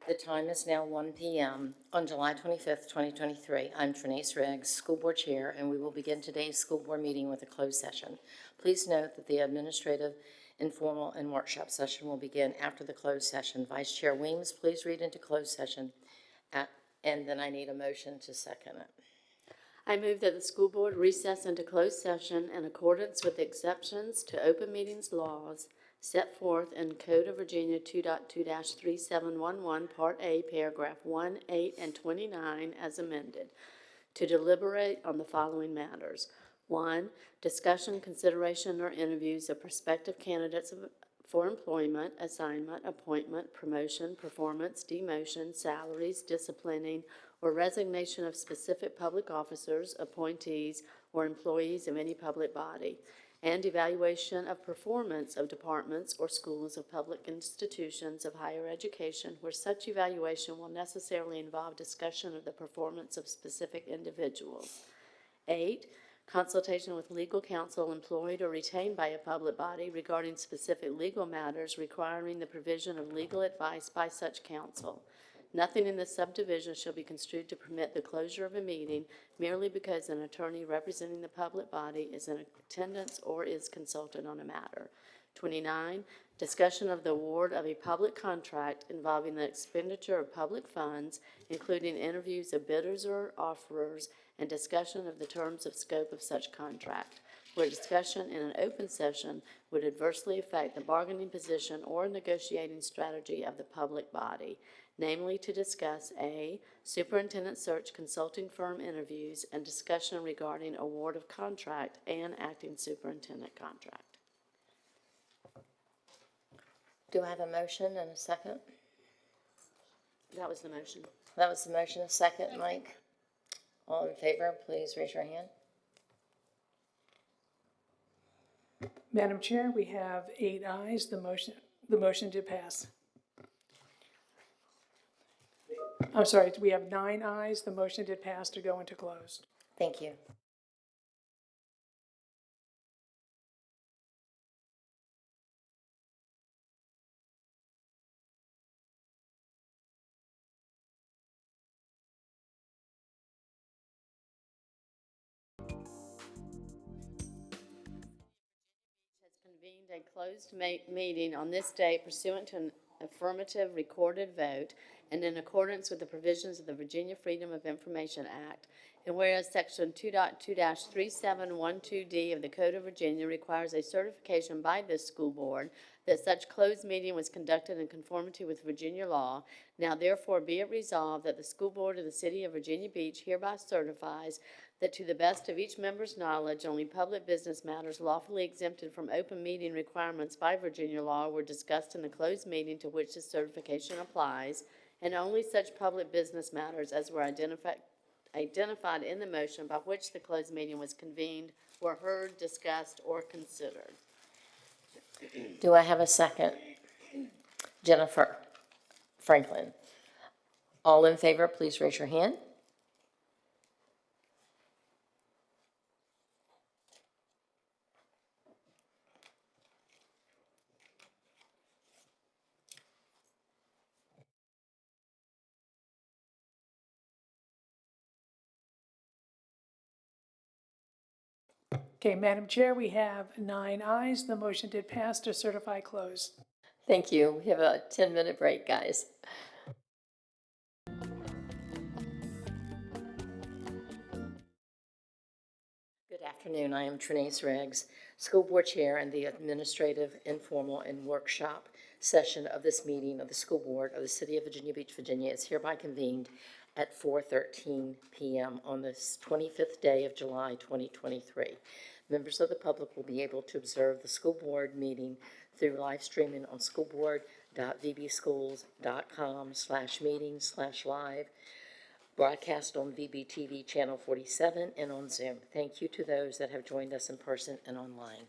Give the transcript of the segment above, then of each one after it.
The time is now 1 p.m. on July 25th, 2023. I'm Trinace Riggs, School Board Chair, and we will begin today's school board meeting with a closed session. Please note that the administrative, informal, and workshop session will begin after the closed session. Vice Chair Weems, please read into closed session, and then I need a motion to second it. I move that the school board recess into closed session in accordance with the exceptions to open meetings laws set forth in Code of Virginia 2.2-3711, Part A, Paragraph 1, 8, and 29, as amended, to deliberate on the following matters. 1, discussion, consideration, or interviews of prospective candidates for employment, assignment, appointment, promotion, performance, demotion, salaries, disciplining, or resignation of specific public officers, appointees, or employees of any public body, and evaluation of performance of departments or schools of public institutions of higher education where such evaluation will necessarily involve discussion of the performance of specific individuals. 8, consultation with legal counsel employed or retained by a public body regarding specific legal matters requiring the provision of legal advice by such counsel. Nothing in this subdivision shall be construed to permit the closure of a meeting merely because an attorney representing the public body is in attendance or is consulted on a matter. 29, discussion of the award of a public contract involving the expenditure of public funds, including interviews of bidders or offerers, and discussion of the terms of scope of such contract, where discussion in an open session would adversely affect the bargaining position or negotiating strategy of the public body, namely to discuss A, superintendent search consulting firm interviews and discussion regarding award of contract and acting superintendent contract. Do I have a motion and a second? That was the motion. That was the motion. A second, Mike? All in favor, please raise your hand. Madam Chair, we have 8 ayes. The motion did pass. I'm sorry, we have 9 ayes. The motion did pass to go into closed. Thank you. Convened a closed meeting on this day pursuant to an affirmative recorded vote and in accordance with the provisions of the Virginia Freedom of Information Act. And whereas Section 2.2-3712D of the Code of Virginia requires a certification by this school board that such closed meeting was conducted in conformity with Virginia law, now therefore be it resolved that the school board of the City of Virginia Beach hereby certifies that to the best of each member's knowledge, only public business matters lawfully exempted from open meeting requirements by Virginia law were discussed in the closed meeting to which this certification applies, and only such public business matters as were identified in the motion by which the closed meeting was convened were heard, discussed, or considered. Do I have a second? Jennifer Franklin. All in favor, please raise your hand. Okay, Madam Chair, we have 9 ayes. The motion did pass to certify closed. Thank you. We have a 10-minute break, guys. Good afternoon. I am Trinace Riggs, School Board Chair, and the administrative, informal, and workshop session of this meeting of the School Board of the City of Virginia Beach, Virginia is hereby convened at 4:13 p.m. on this 25th day of July 2023. Members of the public will be able to observe the school board meeting through live streaming on schoolboard.vbschools.com/meetings/live, broadcast on VBTV Channel 47 and on Zoom. Thank you to those that have joined us in person and online.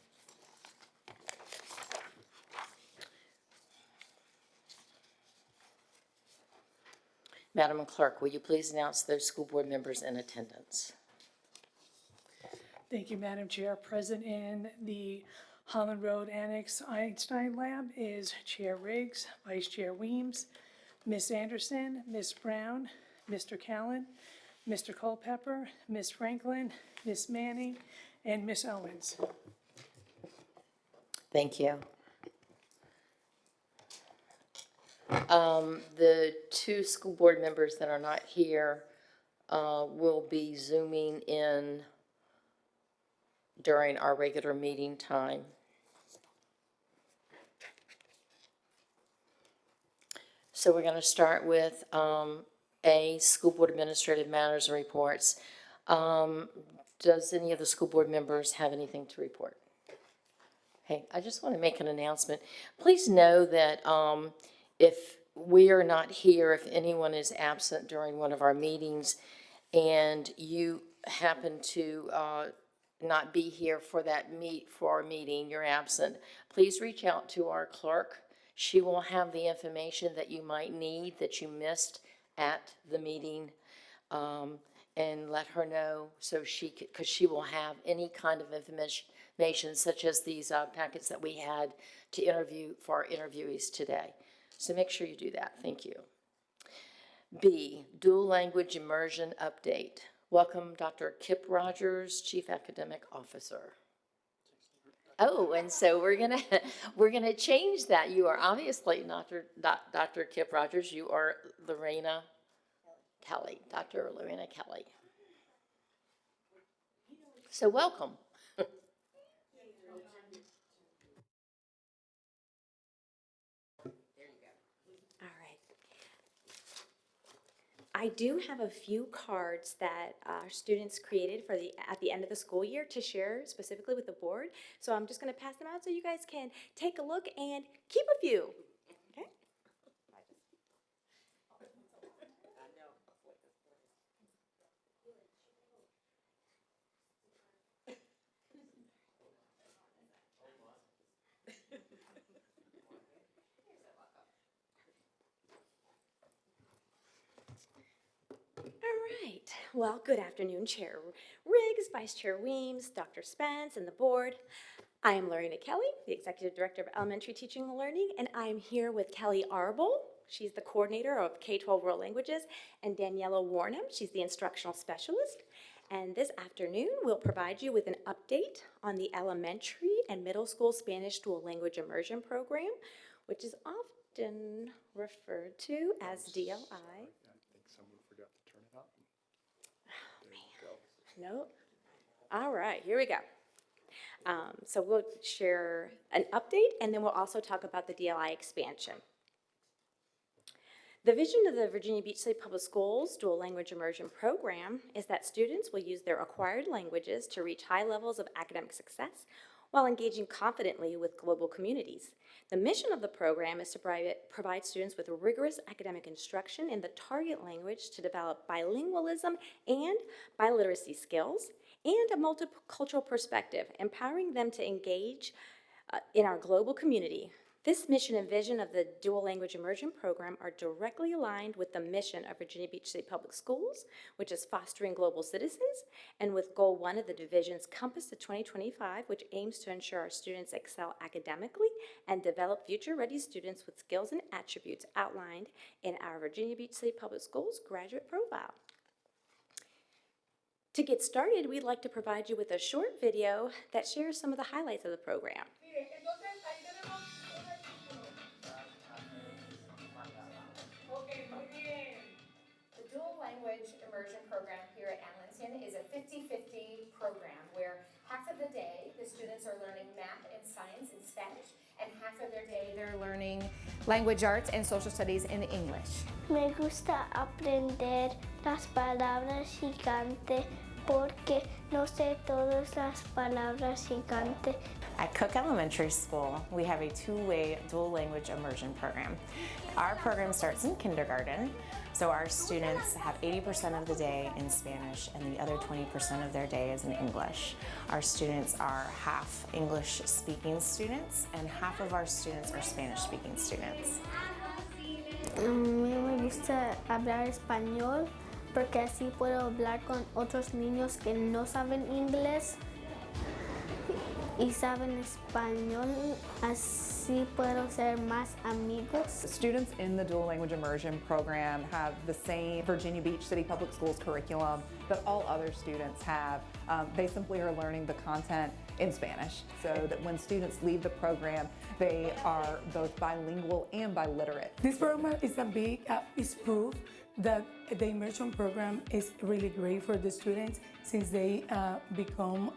Madam Clerk, will you please announce those school board members in attendance? Thank you, Madam Chair. Present in the Holland Road Annex Einstein Lab is Chair Riggs, Vice Chair Weems, Ms. Anderson, Ms. Brown, Mr. Callen, Mr. Culpepper, Ms. Franklin, Ms. Manning, and Ms. Owens. Thank you. The two school board members that are not here will be Zooming in during our regular meeting time. So we're going to start with A, School Board Administrative Matters and Reports. Does any of the school board members have anything to report? Hey, I just want to make an announcement. Please know that if we are not here, if anyone is absent during one of our meetings and you happen to not be here for our meeting, you're absent, please reach out to our clerk. She will have the information that you might need that you missed at the meeting, and let her know so because she will have any kind of information such as these packets that we had to interview for our interviewees today. So make sure you do that. Thank you. B, dual language immersion update. Welcome, Dr. Kip Rogers, Chief Academic Officer. Oh, and so we're gonna change that. You are obviously not Dr. Kip Rogers. You are Lorena Kelly, Dr. Lorena Kelly. So welcome. All right. I do have a few cards that our students created at the end of the school year to share specifically with the board. So I'm just going to pass them out so you guys can take a look and keep a few. Okay? All right. Well, good afternoon, Chair Riggs, Vice Chair Weems, Dr. Spence, and the board. I am Lorena Kelly, the Executive Director of Elementary Teaching and Learning, and I am here with Kelly Arbol. She's the coordinator of K-12 World Languages, and Daniela Warnham. She's the instructional specialist. And this afternoon, we'll provide you with an update on the elementary and middle school Spanish dual language immersion program, which is often referred to as DLI. I think someone forgot to turn it on. There you go. Nope. All right, here we go. So we'll share an update, and then we'll also talk about the DLI expansion. The vision of the Virginia Beach City Public Schools Dual Language Immersion Program is that students will use their acquired languages to reach high levels of academic success while engaging confidently with global communities. The mission of the program is to provide students with rigorous academic instruction in the target language to develop bilingualism and biliteracy skills and a multicultural perspective, empowering them to engage in our global community. This mission and vision of the Dual Language Immersion Program are directly aligned with the mission of Virginia Beach City Public Schools, which is fostering global citizens, and with Goal 1 of the division's Compass to 2025, which aims to ensure our students excel academically and develop future-ready students with skills and attributes outlined in our Virginia Beach City Public Schools graduate profile. To get started, we'd like to provide you with a short video that shares some of the highlights of the program. The Dual Language Immersion Program here at Allenton is a 50-50 program where half of the day the students are learning math and science in Spanish, and half of their day they're learning language arts and social studies in English. Me gusta aprender las palabras gigantes porque no sé todas las palabras gigantes. At Cook Elementary School, we have a two-way dual language immersion program. Our program starts in kindergarten, so our students have 80% of the day in Spanish and the other 20% of their day is in English. Our students are half English-speaking students and half of our students are Spanish-speaking students. A mí me gusta hablar español porque así puedo hablar con otros niños que no saben inglés. y saben español, así puedo ser más amigos. Students in the dual language immersion program have the same Virginia Beach City Public Schools curriculum that all other students have. They simply are learning the content in Spanish, so that when students leave the program, they are both bilingual and biliterate. This program is a big is proof that the immersion program is really great for the students since they become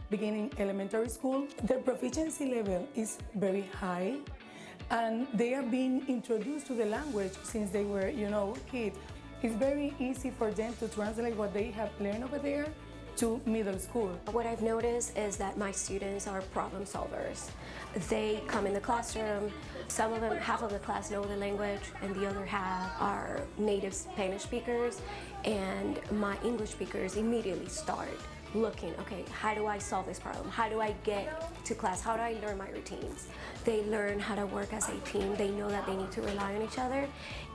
beginning elementary school. Their proficiency level is very high, and they are being introduced to the language since they were, kids. It's very easy for them to translate what they have learned over there to middle school. What I've noticed is that my students are problem solvers. They come in the classroom, some of them, half of the class know the language, and the other half are native Spanish speakers, and my English speakers immediately start looking, okay, how do I solve this problem? How do I get to class? How do I learn my routines? They learn how to work as a team. They know that they need to rely on each other,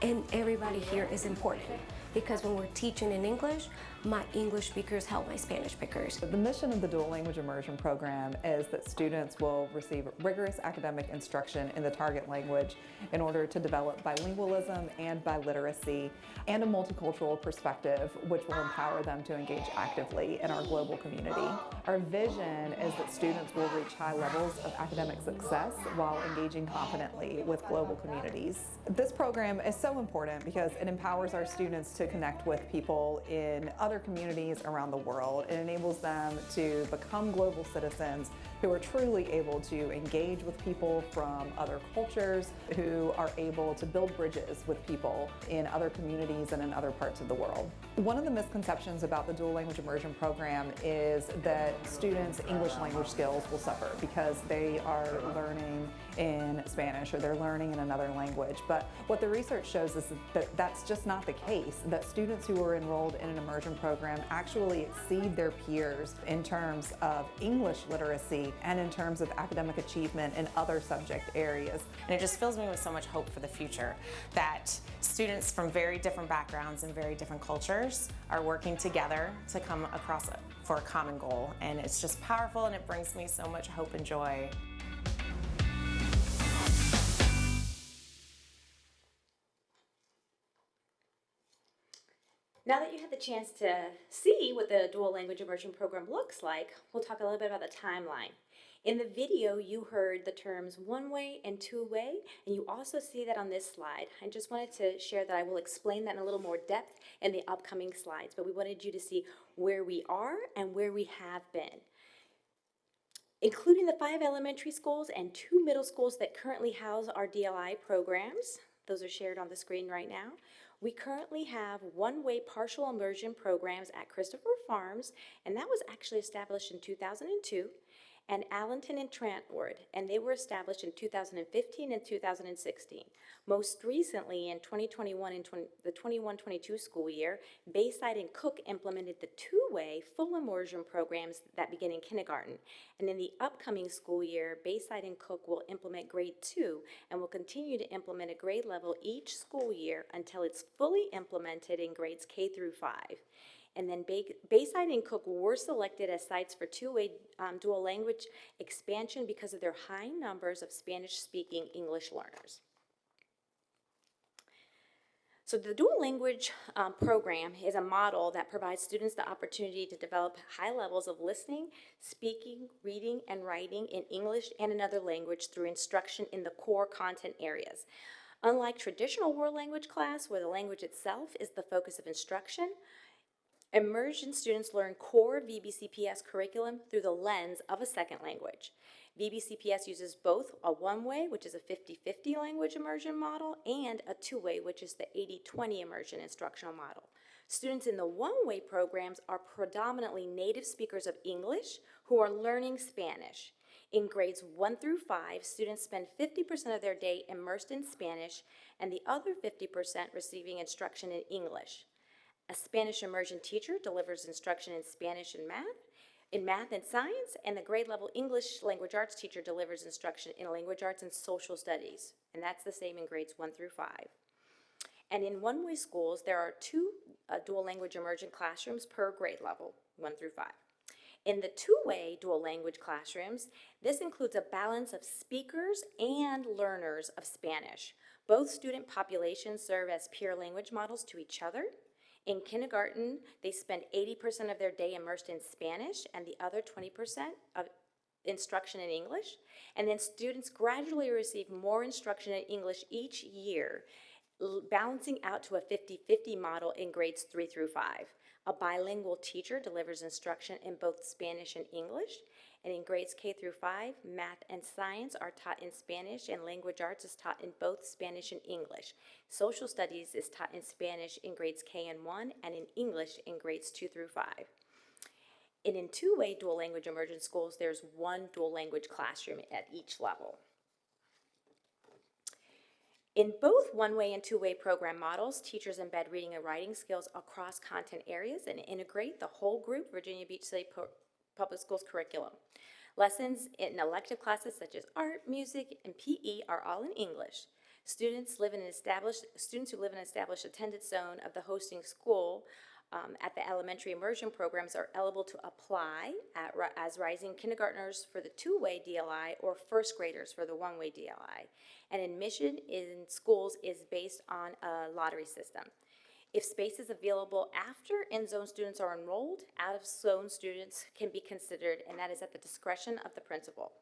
and everybody here is important because when we're teaching in English, my English speakers help my Spanish speakers. The mission of the dual language immersion program is that students will receive rigorous academic instruction in the target language in order to develop bilingualism and biliteracy and a multicultural perspective, which will empower them to engage actively in our global community. Our vision is that students will reach high levels of academic success while engaging confidently with global communities. This program is so important because it empowers our students to connect with people in other communities around the world. It enables them to become global citizens who are truly able to engage with people from other cultures, who are able to build bridges with people in other communities and in other parts of the world. One of the misconceptions about the dual language immersion program is that students' English language skills will suffer because they are learning in Spanish or they're learning in another language. But what the research shows is that that's just not the case, that students who are enrolled in an immersion program actually exceed their peers in terms of English literacy and in terms of academic achievement in other subject areas. And it just fills me with so much hope for the future that students from very different backgrounds and very different cultures are working together to come across for a common goal. And it's just powerful, and it brings me so much hope and joy. Now that you had the chance to see what the dual language immersion program looks like, we'll talk a little bit about the timeline. In the video, you heard the terms one-way and two-way, and you also see that on this slide. I just wanted to share that I will explain that in a little more depth in the upcoming slides, but we wanted you to see where we are and where we have been. Including the 5 elementary schools and 2 middle schools that currently house our DLI programs, those are shared on the screen right now. We currently have one-way partial immersion programs at Christopher Farms, and that was actually established in 2002, and Allenton and Trentwood, and they were established in 2015 and 2016. Most recently, in 2021 and the 21-22 school year, Bayside and Cook implemented the two-way full immersion programs that begin in kindergarten. And in the upcoming school year, Bayside and Cook will implement grade 2 and will continue to implement a grade level each school year until it's fully implemented in grades K through 5. And then Bayside and Cook were selected as sites for two-way dual language expansion because of their high numbers of Spanish-speaking English learners. So the dual language program is a model that provides students the opportunity to develop high levels of listening, speaking, reading, and writing in English and another language through instruction in the core content areas. Unlike traditional world language class, where the language itself is the focus of instruction, immersion students learn core VBCPS curriculum through the lens of a second language. VBCPS uses both a one-way, which is a 50-50 language immersion model, and a two-way, which is the 80-20 immersion instructional model. Students in the one-way programs are predominantly native speakers of English who are learning Spanish. In grades 1 through 5, students spend 50% of their day immersed in Spanish and the other 50% receiving instruction in English. A Spanish immersion teacher delivers instruction in Spanish and math and science, and the grade level English language arts teacher delivers instruction in language arts and social studies, and that's the same in grades 1 through 5. And in one-way schools, there are 2 dual language immersion classrooms per grade level, 1 through 5. In the two-way dual language classrooms, this includes a balance of speakers and learners of Spanish. Both student populations serve as peer language models to each other. In kindergarten, they spend 80% of their day immersed in Spanish and the other 20% of instruction in English. And then students gradually receive more instruction in English each year, balancing out to a 50-50 model in grades 3 through 5. A bilingual teacher delivers instruction in both Spanish and English, and in grades K through 5, math and science are taught in Spanish, and language arts is taught in both Spanish and English. Social studies is taught in Spanish in grades K and 1, and in English in grades 2 through 5. And in two-way dual language immersion schools, there's one dual language classroom at each level. In both one-way and two-way program models, teachers embed reading and writing skills across content areas and integrate the whole group Virginia Beach City Public Schools curriculum. Lessons in elective classes such as art, music, and PE are all in English. Students who live in an established attendance zone of the hosting school at the elementary immersion programs are eligible to apply as rising kindergartners for the two-way DLI or first graders for the one-way DLI. And admission in schools is based on a lottery system. If space is available after in-zone students are enrolled, out-of-zone students can be considered, and that is at the discretion of the principal.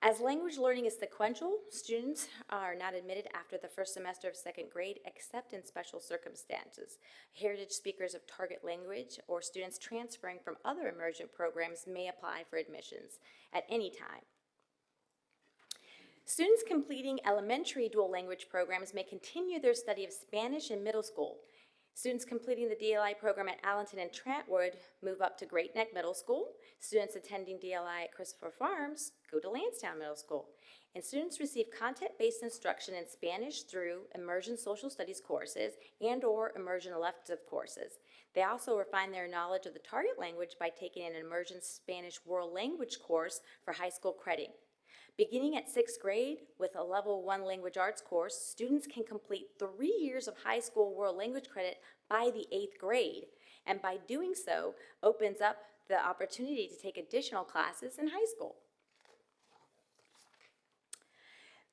As language learning is sequential, students are not admitted after the first semester of second grade except in special circumstances. Heritage speakers of target language or students transferring from other immersion programs may apply for admissions at any time. Students completing elementary dual language programs may continue their study of Spanish in middle school. Students completing the DLI program at Allenton and Trentwood move up to Great Neck Middle School. Students attending DLI at Christopher Farms go to Lansdowne Middle School. And students receive content-based instruction in Spanish through immersion social studies courses and/or immersion elective courses. They also refine their knowledge of the target language by taking an immersion Spanish world language course for high school credit. Beginning at 6th grade with a level 1 language arts course, students can complete 3 years of high school world language credit by the 8th grade. And by doing so, opens up the opportunity to take additional classes in high school.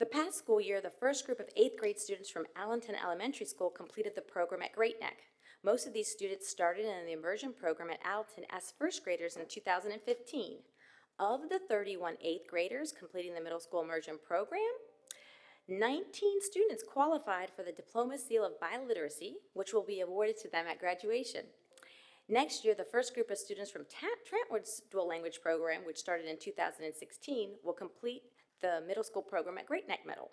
The past school year, the first group of 8th grade students from Allenton Elementary School completed the program at Great Neck. Most of these students started in the immersion program at Allenton as first graders in 2015. Of the 31 8th graders completing the middle school immersion program, 19 students qualified for the Diploma Seal of Biliteracy, which will be awarded to them at graduation. Next year, the first group of students from Trentwood's dual language program, which started in 2016, will complete the middle school program at Great Neck Middle.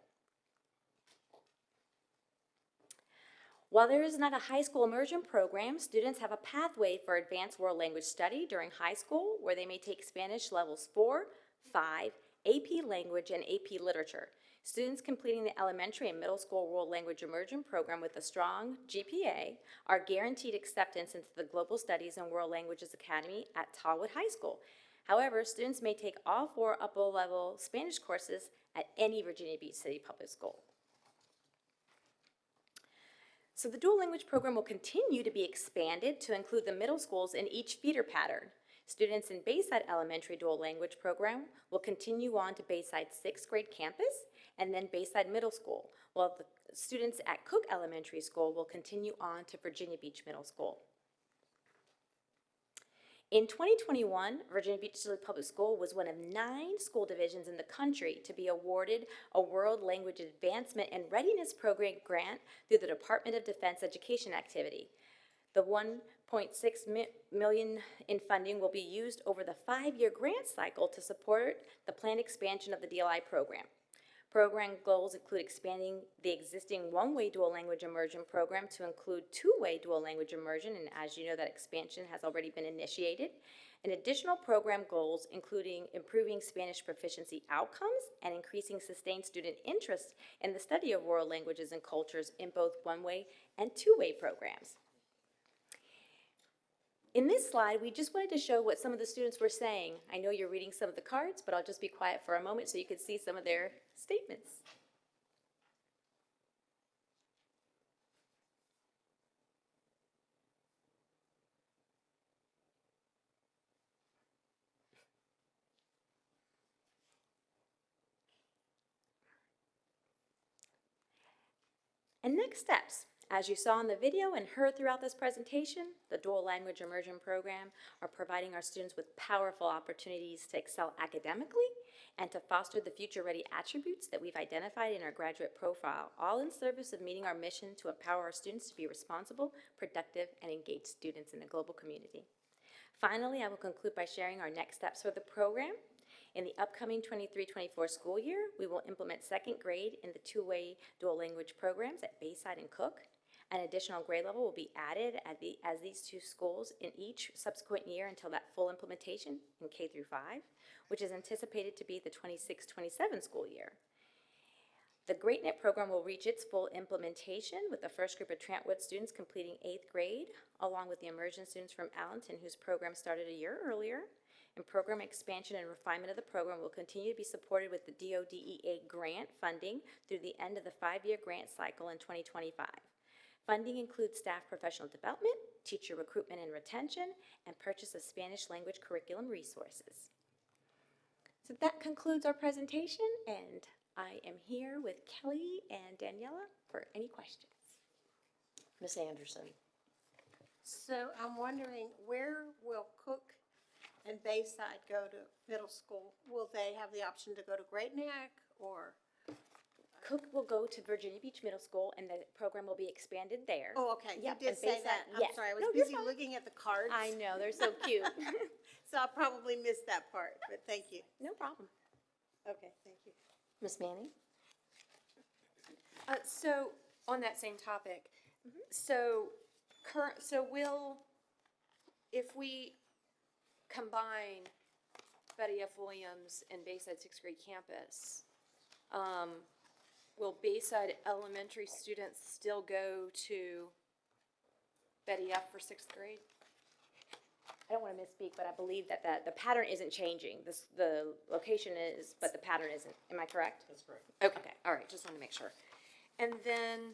While there is not a high school immersion program, students have a pathway for advanced world language study during high school where they may take Spanish levels 4, 5, AP Language, and AP Literature. Students completing the elementary and middle school world language immersion program with a strong GPA are guaranteed acceptance into the Global Studies and World Languages Academy at Tallwood High School. However, students may take all 4 upper-level Spanish courses at any Virginia Beach City Public School. So the dual language program will continue to be expanded to include the middle schools in each feeder pattern. Students in Bayside Elementary dual language program will continue on to Bayside 6th grade campus and then Bayside Middle School, while the students at Cook Elementary School will continue on to Virginia Beach Middle School. In 2021, Virginia Beach City Public School was one of 9 school divisions in the country to be awarded a World Language Advancement and Readiness Program grant through the Department of Defense Education Activity. The $1.6 million in funding will be used over the 5-year grant cycle to support the planned expansion of the DLI program. Program goals include expanding the existing one-way dual language immersion program to include two-way dual language immersion, and as you know, that expansion has already been initiated. And additional program goals including improving Spanish proficiency outcomes and increasing sustained student interest in the study of world languages and cultures in both one-way and two-way programs. In this slide, we just wanted to show what some of the students were saying. I know you're reading some of the cards, but I'll just be quiet for a moment so you can see some of their statements. And next steps. As you saw in the video and heard throughout this presentation, the Dual Language Immersion Program are providing our students with powerful opportunities to excel academically and to foster the future-ready attributes that we've identified in our graduate profile, all in service of meeting our mission to empower our students to be responsible, productive, and engaged students in the global community. Finally, I will conclude by sharing our next steps for the program. In the upcoming 23-24 school year, we will implement second grade in the two-way dual language programs at Bayside and Cook. An additional grade level will be added as these two schools in each subsequent year until that full implementation in K through 5, which is anticipated to be the 26-27 school year. The Great Knit program will reach its full implementation with the first group of Trantwood students completing 8th grade, along with the immersion students from Allenton whose program started a year earlier. And program expansion and refinement of the program will continue to be supported with the DODEA grant funding through the end of the 5-year grant cycle in 2025. Funding includes staff professional development, teacher recruitment and retention, and purchase of Spanish language curriculum resources. So that concludes our presentation, and I am here with Kelly and Daniela for any questions. Ms. Anderson. So I'm wondering, where will Cook and Bayside go to middle school? Will they have the option to go to Great Neck, or? Cook will go to Virginia Beach Middle School, and the program will be expanded there. Oh, okay, you Yep, did and say Bayside- that. I'm yes. sorry, I was No, you're busy fine. looking at the cards. I know, they're so cute. So I probably missed that part, but thank you. No problem. Okay, thank you. Ms. Manning? So on that same topic, so if we combine Betty F. Williams and Bayside 6th grade campus, will Bayside elementary students still go to Betty F. for 6th grade? I don't want to misspeak, but I believe that the pattern isn't changing. The location is, but the pattern isn't. Am I correct? That's correct. Okay, all right, just wanted to make sure. And then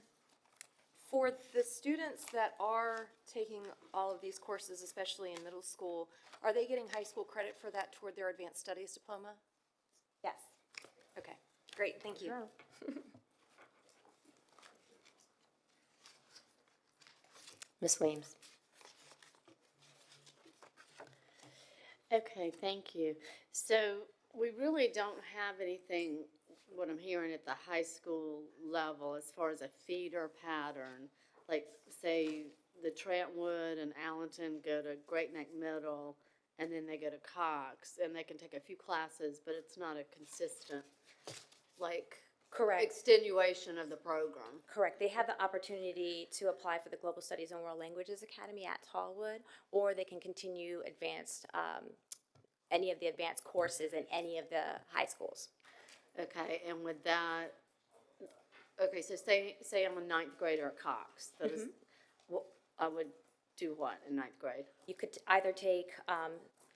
for the students that are taking all of these courses, especially in middle school, are they getting high school credit for that toward their advanced studies diploma? Yes. Okay, great, thank you. Ms. Weems? Okay, thank you. So we really don't have anything, what I'm hearing at the high school level as far as a feeder pattern. Like, say, the Trantwood and Allenton go to Great Neck Middle, and then they go to Cox, and they can take a few classes, but it's not a consistent, like, Correct. extenuation of the program. Correct. They have the opportunity to apply for the Global Studies and World Languages Academy at Tallwood, or they can continue advanced, any of the advanced courses in any of the high schools. Okay, and with that, okay, so say I'm a 9th grader at Cox, that is, well, I would do what in 9th grade? You could either take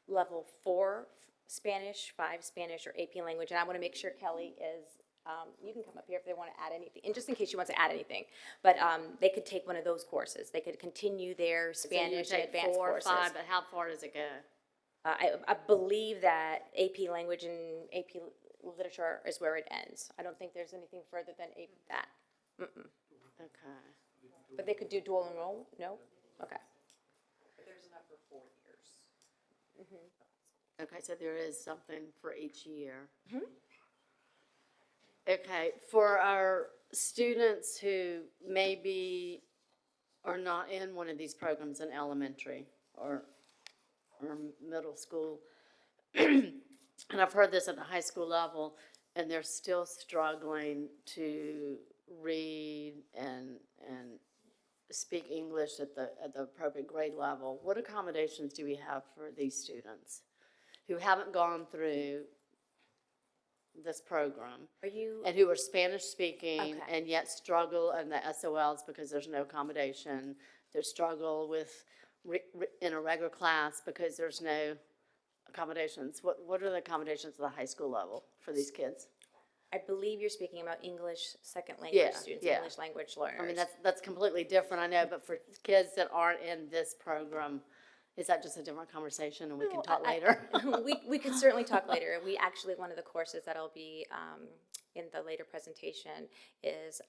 level 4 Spanish, 5 Spanish, or AP language, and I want to make sure Kelly is, you can come up here if they want to add anything, and just in case she wants to add anything, but they could take one of those courses. They could continue their Spanish So you and take advanced 4 or courses. 5, but how far does it go? I believe that AP language and AP literature is where it ends. I don't think there's anything further than that. Mm-mm. Okay. But they could do dual enroll? No? Okay. But there's enough for 4 years. Okay, so there is something for each year. Okay, for our students who maybe are not in one of these programs in elementary or middle school, and I've heard this at the high school level, and they're still struggling to read and speak English at the appropriate grade level, what accommodations do we have for these students who haven't gone through this program Are you, and who are Spanish speaking Okay. and yet struggle in the SOLs because there's no accommodation? They struggle with in a regular class because there's no accommodations. What are the accommodations at the high school level for these kids? I believe you're speaking about English second language students, yeah. English language learners. I mean, that's completely different, I know, but for kids that aren't in this program, Is that just a different conversation and we can No, talk I- later? We could certainly talk later. We actually, one of the courses that'll be in the later presentation is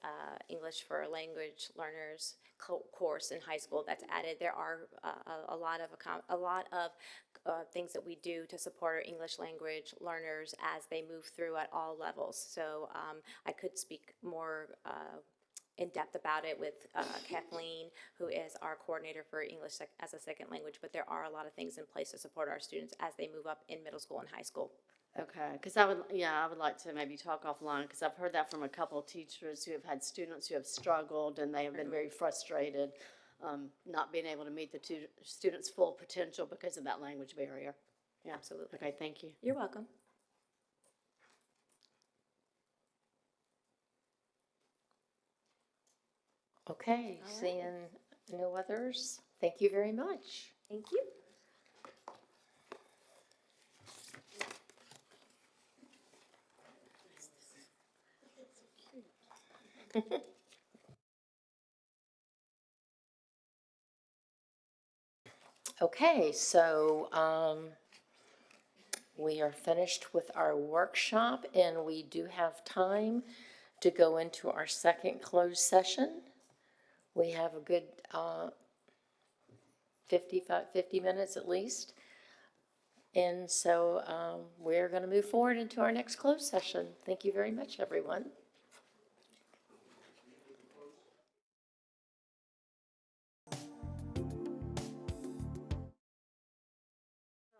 English for language learners course in high school that's added. There are a lot of things that we do to support our English language learners as they move through at all levels. So I could speak more in depth about it with Kathleen, who is our coordinator for English as a second language, but there are a lot of things in place to support our students as they move up in middle school and high school. Okay, because I would like to maybe talk offline, because I've heard that from a couple of teachers who have had students who have struggled and they have been very frustrated, not being able to meet the students' full potential because of that language barrier. Yeah, Absolutely. okay, thank you. You're welcome. Okay, seeing no others, thank you very much. Thank you. Okay, so we are finished with our workshop, and we do have time to go into our second closed session. We have a good 50 minutes at least. And so we're going to move forward into our next closed session. Thank you very much, everyone.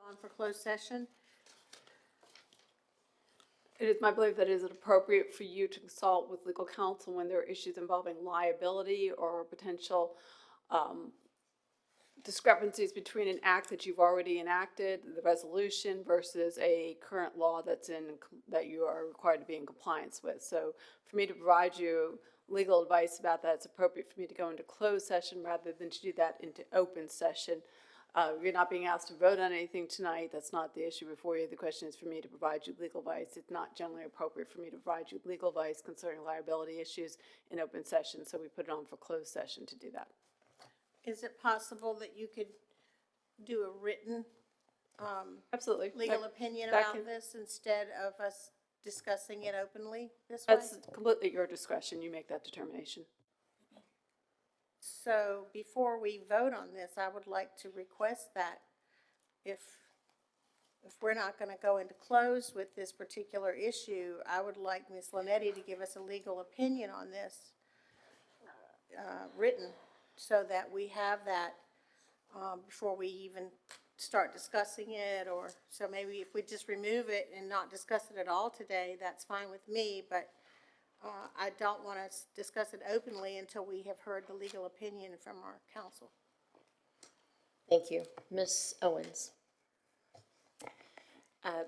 On for closed session. It is my belief that it is appropriate for you to consult with legal counsel when there are issues involving liability or potential discrepancies between an act that you've already enacted, the resolution, versus a current law that you are required to be in compliance with. So for me to provide you legal advice about that, it's appropriate for me to go into closed session rather than to do that into open session. You're not being asked to vote on anything tonight. That's not the issue before you. The question is for me to provide you legal advice. It's not generally appropriate for me to provide you legal advice concerning liability issues in open session, so we put it on for closed session to do that. Is it possible that you could do a written Absolutely. legal opinion that about can- this instead of us discussing it openly this way? That's completely your discretion. You make that determination. So before we vote on this, I would like to request that if we're not going to go into close with this particular issue, I would like Ms. Linetti to give us a legal opinion on this, written, so that we have that before we even start discussing it, or, so maybe if we just remove it and not discuss it at all today, that's fine with me, but I don't want to discuss it openly until we have heard the legal opinion from our counsel. Thank you. Ms. Owens? I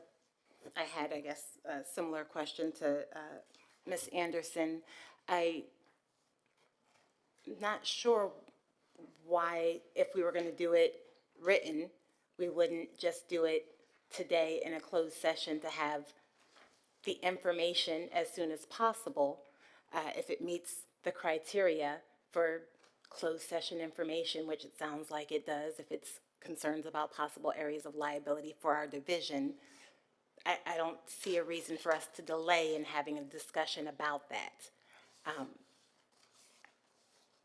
had, I guess, a similar question to Ms. Anderson. I'm not sure why, if we were going to do it written, we wouldn't just do it today in a closed session to have the information as soon as possible, if it meets the criteria for closed session information, which it sounds like it does, if it's concerns about possible areas of liability for our division. I don't see a reason for us to delay in having a discussion about that.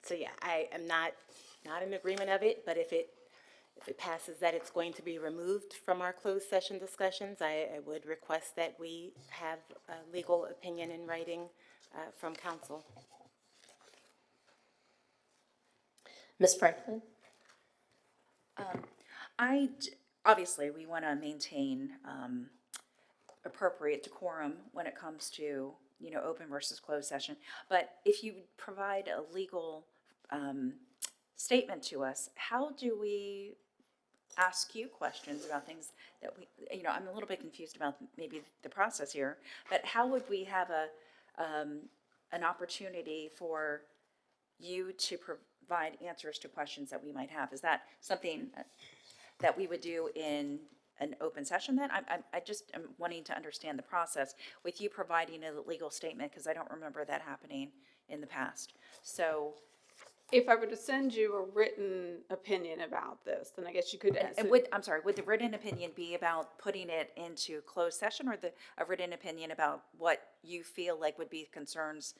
So yeah, I am not in agreement of it, but if it passes that it's going to be removed from our closed session discussions, I would request that we have a legal opinion in writing from counsel. Ms. Franklin? Obviously, we want to maintain appropriate decorum when it comes to, open versus closed session. But if you provide a legal statement to us, how do we ask you questions about things that I'm a little bit confused about maybe the process here, but how would we have an opportunity for you to provide answers to questions that we might have? Is that something that we would do in an open session then? I just am wanting to understand the process with you providing a legal statement, because I don't remember that happening in the past. So If I were to send you a written opinion about this, then I guess you could. And I'm sorry, would the written opinion be about putting it into closed session, or a written opinion about what you feel like would be concerns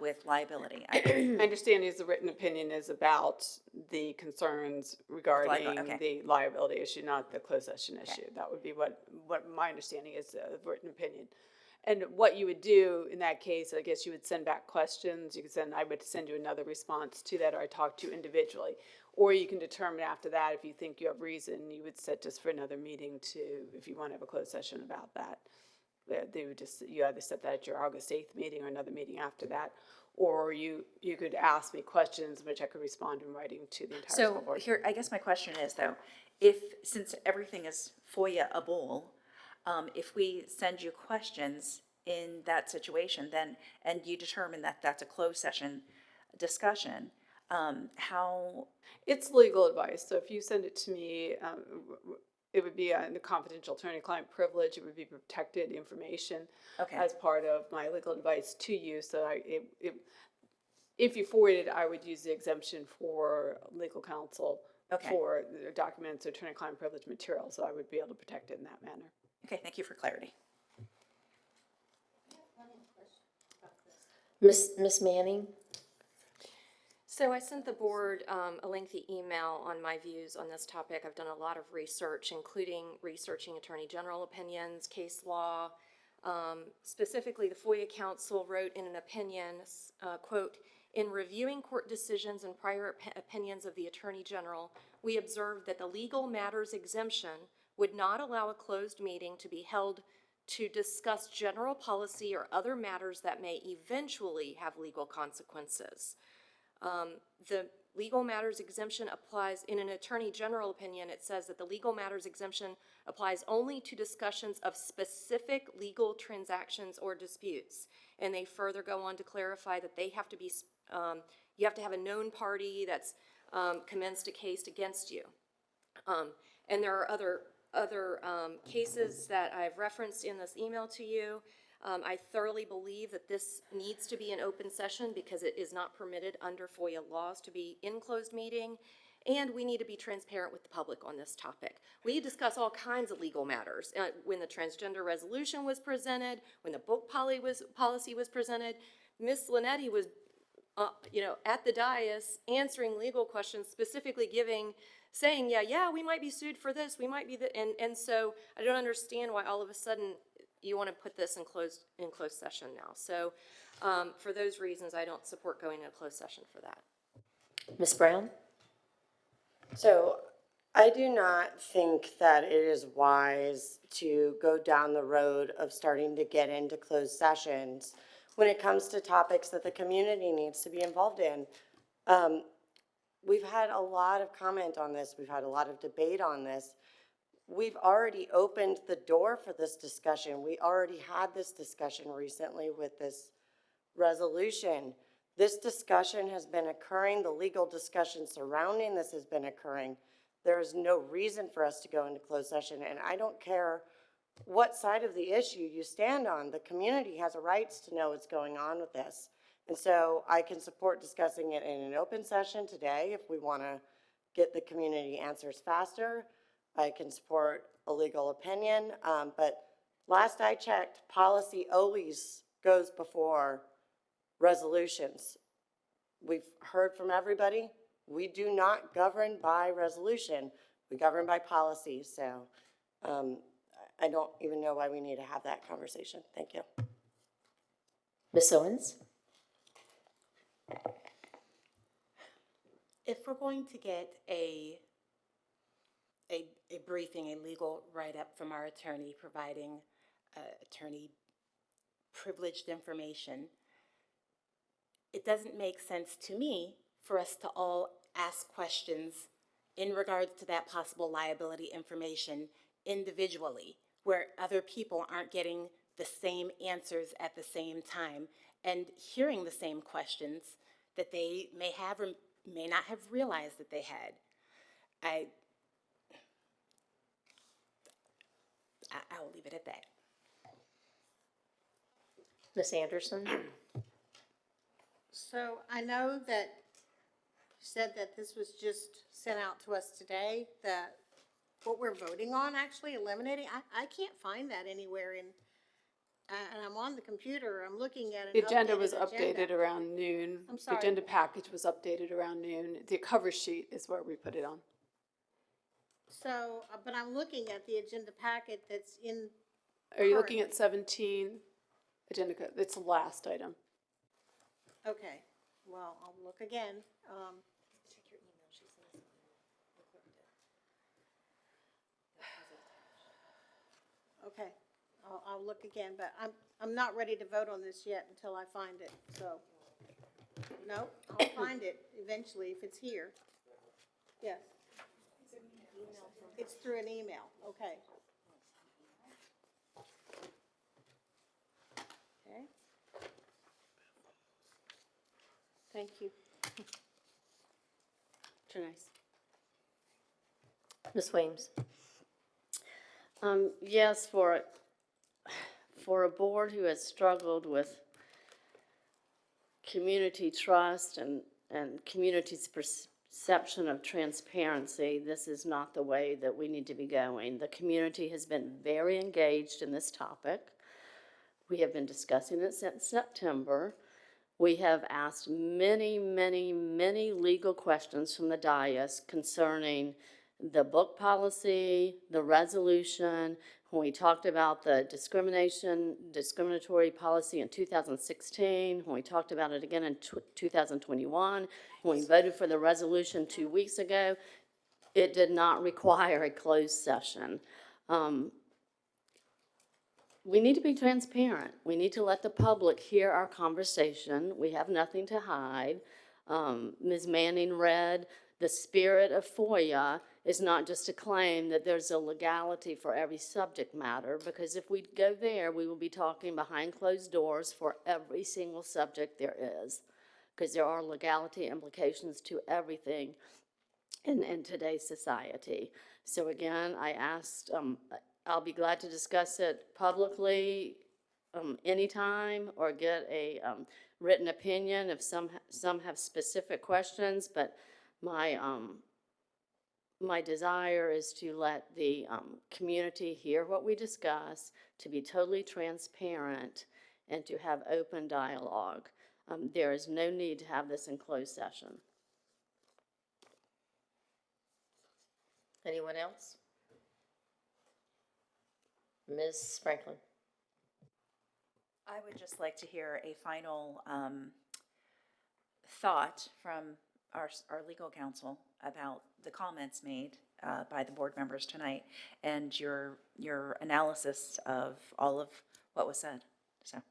with liability? My understanding is the written opinion is about the concerns regarding okay. the liability issue, not the closed session issue. That would be what my understanding is, the written opinion. And what you would do in that case, I guess you would send back questions. I would send you another response to that, or I talk to you individually. Or you can determine after that, if you think you have reason, you would set just for another meeting if you want to have a closed session about that. You either set that at your August 8th meeting or another meeting after that. Or you could ask me questions, which I could respond in writing to the entire school So board. here, I guess my question is though, since everything is FOIA-able, if we send you questions in that situation, then, and you determine that that's a closed session discussion, how? It's legal advice, so if you send it to me, it would be the confidential attorney-client privilege. It would be protected information as part of my legal advice to you. So if you forwarded, I would use the exemption for legal counsel for the documents, attorney-client privilege material. So I would be able to protect it in that manner. Okay, thank you for clarity. Ms. Manning? So I sent the board a lengthy email on my views on this topic. I've done a lot of research, including researching Attorney General opinions, case law. Specifically, the FOIA Council wrote in an opinion, quote, "In reviewing court decisions and prior opinions of the Attorney General, we observed that the legal matters exemption would not allow a closed meeting to be held to discuss general policy or other matters that may eventually have legal consequences." The legal matters exemption applies, in an Attorney General opinion, it says that the legal matters exemption applies only to discussions of specific legal transactions or disputes. And they further go on to clarify that they have to be, you have to have a known party that's commenced a case against you. And there are other cases that I've referenced in this email to you. I thoroughly believe that this needs to be an open session because it is not permitted under FOIA laws to be in closed meeting, and we need to be transparent with the public on this topic. We discuss all kinds of legal matters. When the transgender resolution was presented, when the book policy was presented, Ms. Linetti was at the dais answering legal questions, specifically saying, yeah, we might be sued for this, we might be and so I don't understand why all of a sudden you want to put this in closed session now. So for those reasons, I don't support going into closed session for that. Ms. Brown? So I do not think that it is wise to go down the road of starting to get into closed sessions when it comes to topics that the community needs to be involved in. We've had a lot of comment on this. We've had a lot of debate on this. We've already opened the door for this discussion. We already had this discussion recently with this resolution. This discussion has been occurring. The legal discussion surrounding this has been occurring. There is no reason for us to go into closed session, and I don't care what side of the issue you stand on. The community has a right to know what's going on with this. And so I can support discussing it in an open session today if we want to get the community answers faster. I can support a legal opinion, but last I checked, policy always goes before resolutions. We've heard from everybody. We do not govern by resolution. We govern by policy. So I don't even know why we need to have that conversation. Thank you. Ms. Owens? If we're going to get a briefing, a legal write-up from our attorney providing attorney privileged information, it doesn't make sense to me for us to all ask questions in regards to that possible liability information individually, where other people aren't getting the same answers at the same time and hearing the same questions that they may have or may not have realized that they had. I'll leave it at that. Ms. Anderson? So I know that said that this was just sent out to us today, that what we're voting on actually eliminating, I can't find that anywhere in, and I'm on the computer, I'm looking at an The agenda updated was agenda. updated around noon. I'm sorry. The agenda package was updated around noon. The cover sheet is where we put it on. So, but I'm looking at the agenda packet that's in. Are you looking currently. at 17? Agenda, it's the last item. Okay, well, I'll look again. Check your email, she says. Okay, I'll look again, but I'm not ready to vote on this yet until I find it, so. No, I'll find it eventually if it's here. Yes. It's through an email, okay. Okay. Thank you. Trinice. Ms. Weems? Yes, for a board who has struggled with community trust and community's perception of transparency, this is not the way that we need to be going. The community has been very engaged in this topic. We have been discussing it since September. We have asked many, many, many legal questions from the dais concerning the book policy, the resolution, when we talked about the discriminatory policy in 2016, when we talked about it again in 2021, when we voted for the resolution 2 weeks ago, it did not require a closed session. We need to be transparent. We need to let the public hear our conversation. We have nothing to hide. Ms. Manning read, the spirit of FOIA is not just to claim that there's a legality for every subject matter, because if we go there, we will be talking behind closed doors for every single subject there is, because there are legality implications to everything in today's society. So again, I asked, I'll be glad to discuss it publicly anytime, or get a written opinion if some have specific questions, but my desire is to let the community hear what we discuss, to be totally transparent, and to have open dialogue. There is no need to have this in closed session. Anyone else? Ms. Franklin? I would just like to hear a final thought from our legal counsel about the comments made by the board members tonight, and your analysis of all of what was said. So,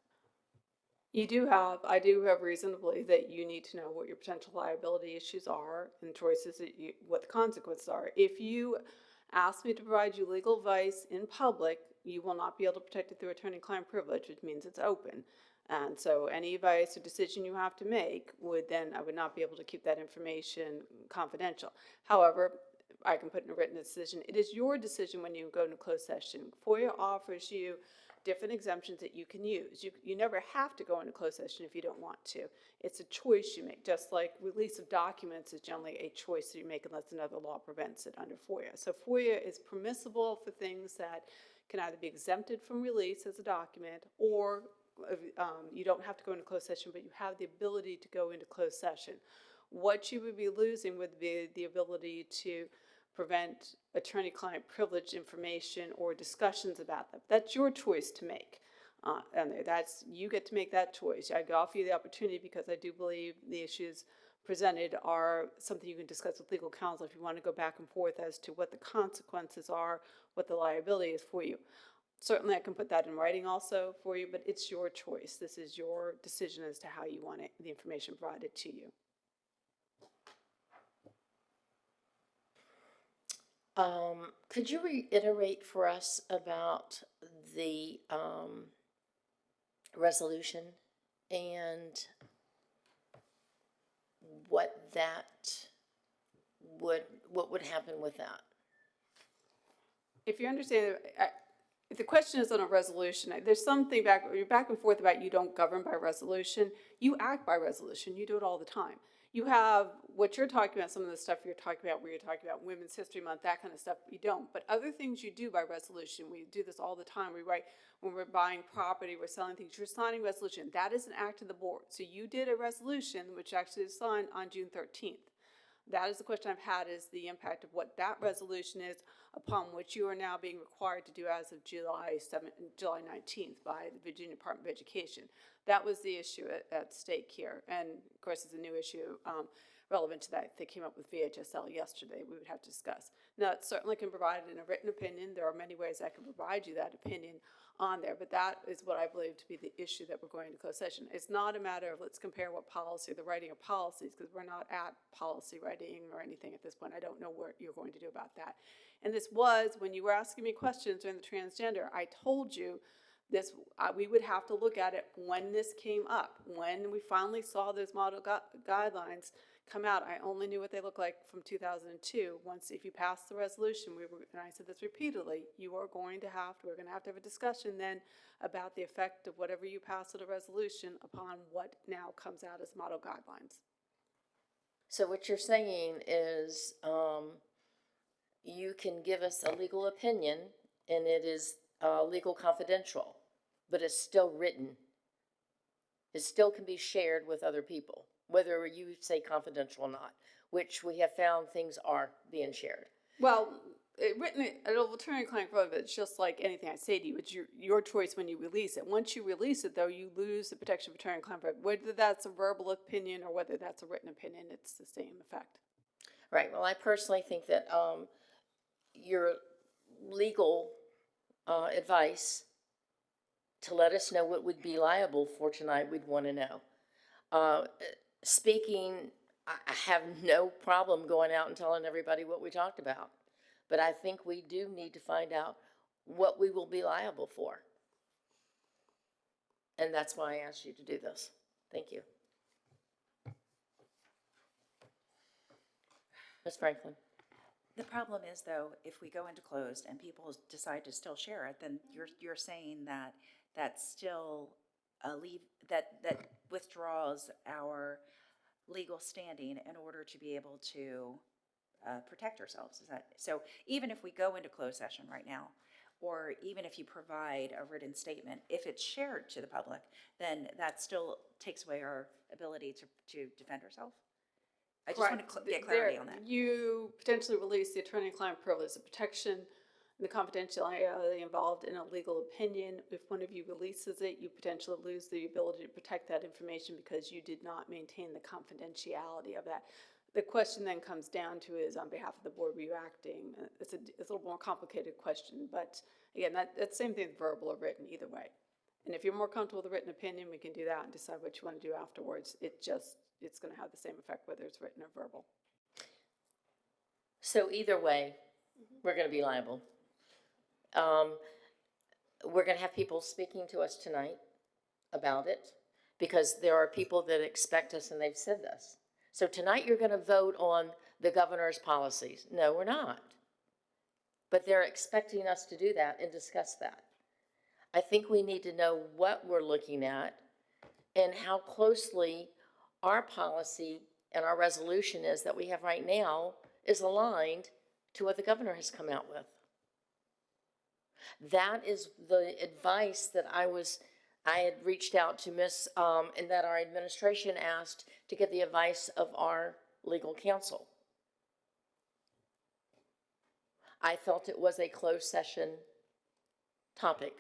I do have reason to believe that you need to know what your potential liability issues are and choices what the consequences are. If you ask me to provide you legal advice in public, you will not be able to protect it through attorney-client privilege, which means it's open. And so any advice or decision you have to make I would not be able to keep that information confidential. However, I can put in a written decision. It is your decision when you go into closed session. FOIA offers you different exemptions that you can use. You never have to go into closed session if you don't want to. It's a choice you make, just like release of documents is generally a choice that you make unless another law prevents it under FOIA. So FOIA is permissible for things that can either be exempted from release as a document, or you don't have to go into closed session, but you have the ability to go into closed session. What you would be losing would be the ability to prevent attorney-client privilege information or discussions about them. That's your choice to make. And you get to make that choice. I offer you the opportunity because I do believe the issues presented are something you can discuss with legal counsel if you want to go back and forth as to what the consequences are, what the liability is for you. Certainly I can put that in writing also for you, but it's your choice. This is your decision as to how you want the information provided to you. Could you reiterate for us about the resolution and what would happen with that? If you understand, if the question is on a resolution, there's something you're back and forth about you don't govern by resolution. You act by resolution. You do it all the time. You have what you're talking about, some of the stuff you're talking about, where you're talking about Women's History Month, that kind of stuff, you don't. But other things you do by resolution, we do this all the time. We write when we're buying property, we're selling things, you're signing resolution. That is an act of the board. So you did a resolution, which actually is signed on June 13th. That is the question I've had, is the impact of what that resolution is upon what you are now being required to do as of July 19th by the Virginia Department of Education. That was the issue at stake here. And of course, it's a new issue relevant to that. They came up with VHSL yesterday, we would have to discuss. Now, it certainly can provide in a written opinion. There are many ways I can provide you that opinion on there, but that is what I believe to be the issue that we're going to closed session. It's not a matter of let's compare what policy, the writing of policies, because we're not at policy writing or anything at this point. I don't know what you're going to do about that. And this was, when you were asking me questions during the transgender, I told you this, we would have to look at it when this came up. When we finally saw those model guidelines come out, I only knew what they looked like from 2002. Once, if you pass the resolution, and I said this repeatedly, we're going to have to have a discussion then about the effect of whatever you pass with a resolution upon what now comes out as model guidelines. So what you're saying is, you can give us a legal opinion and it is legal confidential, but it's still written. It still can be shared with other people, whether you say confidential or not, which we have found things are being shared. Well, written attorney-client privilege, it's just like anything I say to you. It's your choice when you release it. Once you release it, though, you lose the protection of attorney-client privilege. Whether that's a verbal opinion or whether that's a written opinion, it's the same effect. Right. Well, I personally think that your legal advice to let us know what would be liable for tonight, we'd want to know. Speaking, I have no problem going out and telling everybody what we talked about, but I think we do need to find out what we will be liable for. And that's why I asked you to do this. Thank you. Ms. Franklin. The problem is, though, if we go into closed and people decide to still share it, then you're saying that that's still that withdraws our legal standing in order to be able to protect ourselves. Is that so? Even if we go into closed session right now, or even if you provide a written statement, if it's shared to the public, then that still takes away our ability to defend ourselves. I just want to get clarity on that. You potentially release the attorney-client privilege, the protection and the confidentiality involved in a legal opinion. If one of you releases it, you potentially lose the ability to protect that information because you did not maintain the confidentiality of that. The question then comes down to is, on behalf of the board, were you acting? It's a little more complicated question, but again, that's the same thing, verbal or written, either way. And if you're more comfortable with a written opinion, we can do that and decide what you want to do afterwards. It's going to have the same effect whether it's written or verbal. So either way, we're going to be liable. We're going to have people speaking to us tonight about it because there are people that expect us and they've said this. So tonight you're going to vote on the governor's policies. No, we're not. But they're expecting us to do that and discuss that. I think we need to know what we're looking at and how closely our policy and our resolution is that we have right now is aligned to what the governor has come out with. That is the advice that I had reached out to and that our administration asked to get the advice of our legal counsel. I felt it was a closed session topic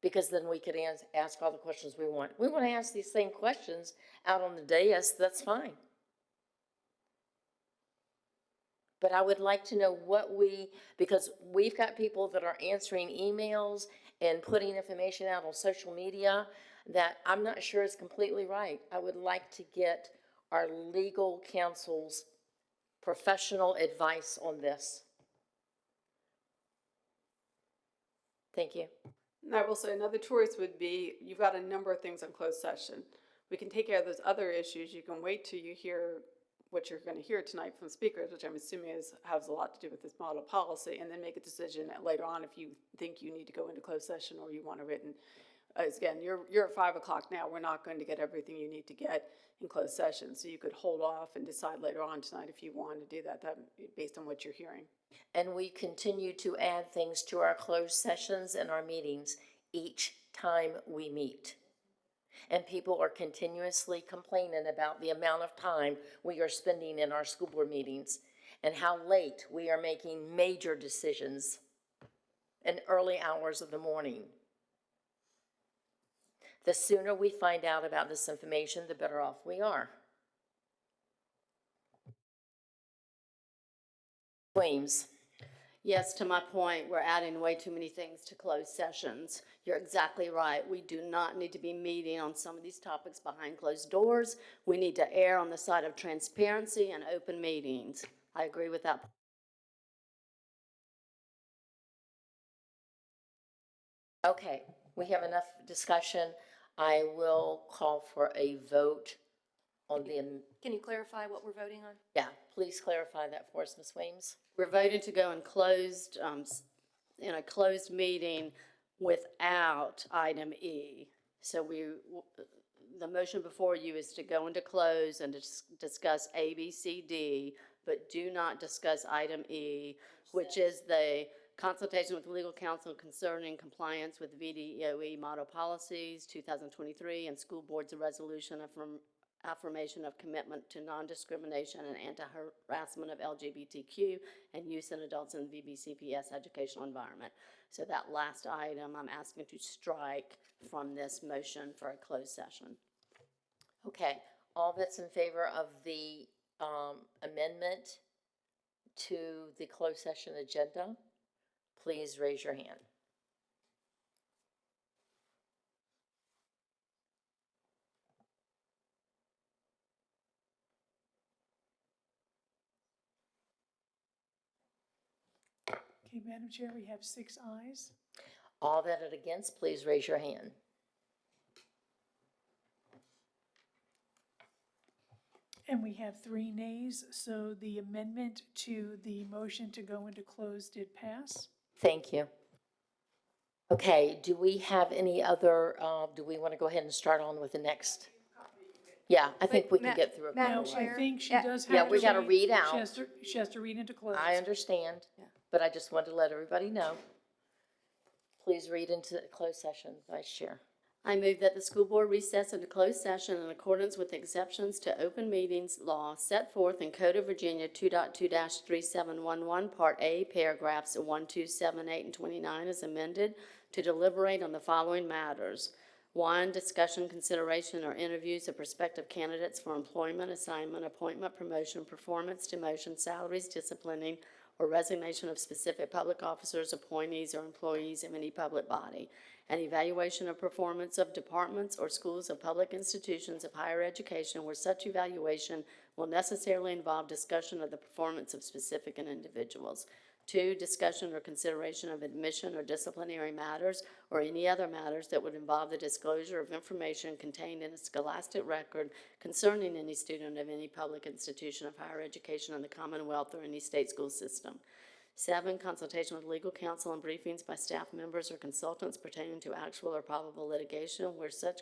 because then we could ask all the questions we want. We want to ask these same questions out on the dais, that's fine. But I would like to know because we've got people that are answering emails and putting information out on social media that I'm not sure is completely right. I would like to get our legal counsel's professional advice on this. Thank you. And I will say another choice would be, you've got a number of things on closed session. We can take care of those other issues. You can wait till you hear what you're going to hear tonight from speakers, which I'm assuming has a lot to do with this model policy, and then make a decision later on if you think you need to go into closed session or you want a written again, you're at 5 o'clock now. We're not going to get everything you need to get in closed session. So you could hold off and decide later on tonight if you want to do that, based on what you're hearing. And we continue to add things to our closed sessions and our meetings each time we meet. And people are continuously complaining about the amount of time we are spending in our school board meetings and how late we are making major decisions in early hours of the morning. The sooner we find out about this information, the better off we are. Weems. Yes, to my point, we're adding way too many things to closed sessions. You're exactly right. We do not need to be meeting on some of these topics behind closed doors. We need to err on the side of transparency and open meetings. I agree with that. Okay, we have enough discussion. I will call for a vote on the, Can you clarify what we're voting on? yeah, please clarify that for us, Ms. Weems. We're voting to go in closed, in a closed meeting without item E. So the motion before you is to go into close and discuss A, B, C, D, but do not discuss item E, which is the consultation with legal counsel concerning compliance with VDEOE model policies 2023 and school board's resolution affirmation of commitment to non-discrimination and anti-harassment of LGBTQ and youth and adults in the VBCPS educational environment. So that last item, I'm asking to strike from this motion for a closed session. Okay, all that's in favor of the amendment to the closed session agenda, please raise your hand. Okay, Madam Chair, we have 6 ayes. All that are against, please raise your hand. And we have 3 nays, so the amendment to the motion to go into close did pass. Thank you. Okay, do we have any other, do we want to go ahead and start on with the next? Yeah, I think we can get through it. Now, I think she does have to. Yeah, we got to read out. She has to read into close. I understand, but I just wanted to let everybody know. Please read into closed session, Vice Chair. I move that the school board recess into closed session in accordance with exceptions to open meetings law set forth in Code of Virginia 2.2-3711, Part A, paragraphs 1, 2, 7, 8, and 29 as amended, to deliberate on the following matters. 1, discussion, consideration, or interviews of prospective candidates for employment, assignment, appointment, promotion, performance, demotion, salaries, disciplining, or resignation of specific public officers, appointees, or employees of any public body. An evaluation of performance of departments or schools of public institutions of higher education where such evaluation will necessarily involve discussion of the performance of specific individuals. 2, discussion or consideration of admission or disciplinary matters or any other matters that would involve the disclosure of information contained in a scholastic record concerning any student of any public institution of higher education in the Commonwealth or any state school system. 7, consultation with legal counsel and briefings by staff members or consultants pertaining to actual or probable litigation where such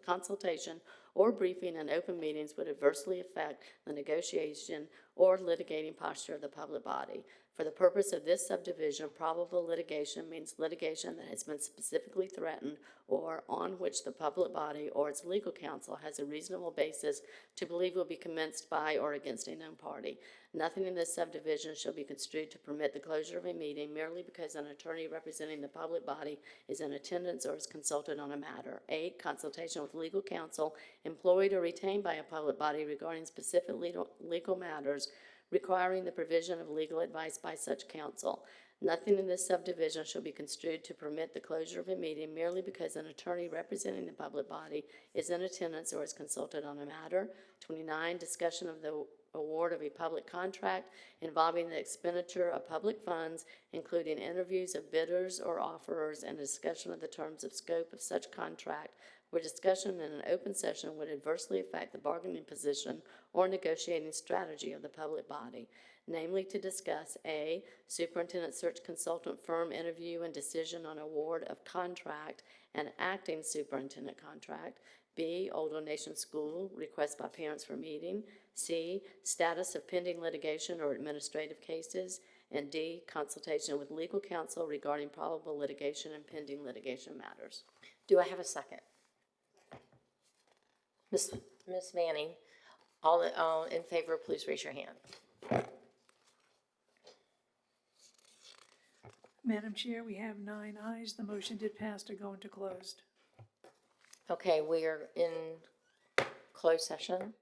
consultation or briefing in open meetings would adversely affect the negotiation or litigating posture of the public body. For the purpose of this subdivision, probable litigation means litigation that has been specifically threatened or on which the public body or its legal counsel has a reasonable basis to believe will be commenced by or against a known party. Nothing in this subdivision shall be construed to permit the closure of a meeting merely because an attorney representing the public body is in attendance or is consulted on a matter. 8, consultation with legal counsel employed or retained by a public body regarding specific legal matters requiring the provision of legal advice by such counsel. Nothing in this subdivision shall be construed to permit the closure of a meeting merely because an attorney representing the public body is in attendance or is consulted on a matter. 29, discussion of the award of a public contract involving the expenditure of public funds, including interviews of bidders or offerers and a discussion of the terms of scope of such contract, where discussion in an open session would adversely affect the bargaining position or negotiating strategy of the public body, namely to discuss A, superintendent search consultant firm interview and decision on award of contract and acting superintendent contract, B, Old Nation School, request by parents for meeting, C, status of pending litigation or administrative cases, and D, consultation with legal counsel regarding probable litigation and pending litigation matters. Do I have a second? Ms. Manning, all in favor, please raise your hand. Madam Chair, we have 9 ayes. The motion did pass to go into closed. Okay, we are in closed session.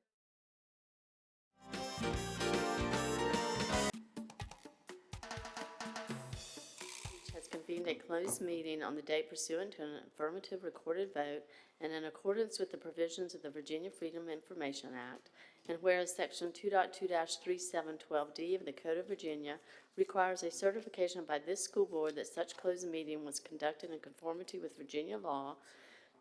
Has convened a closed meeting on the date pursuant to an affirmative recorded vote and in accordance with the provisions of the Virginia Freedom Information Act, and whereas Section 2.2-3712D of the Code of Virginia requires a certification by this school board that such closed meeting was conducted in conformity with Virginia law,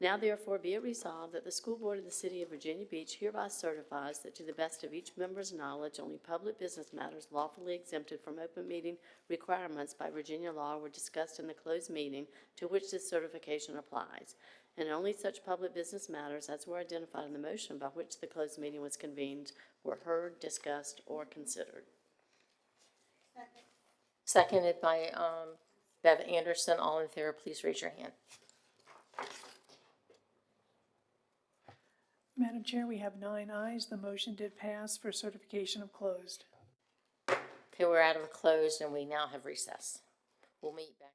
now therefore be it resolved that the school board of the City of Virginia Beach hereby certifies that to the best of each member's knowledge, only public business matters lawfully exempted from open meeting requirements by Virginia law were discussed in the closed meeting to which this certification applies, and only such public business matters as were identified in the motion by which the closed meeting was convened were heard, discussed, or considered. Seconded by Bev Anderson. All in favor, please raise your hand. Madam Chair, we have 9 ayes. The motion did pass for certification of closed. Okay, we're out of closed and we now have recess. We'll meet back.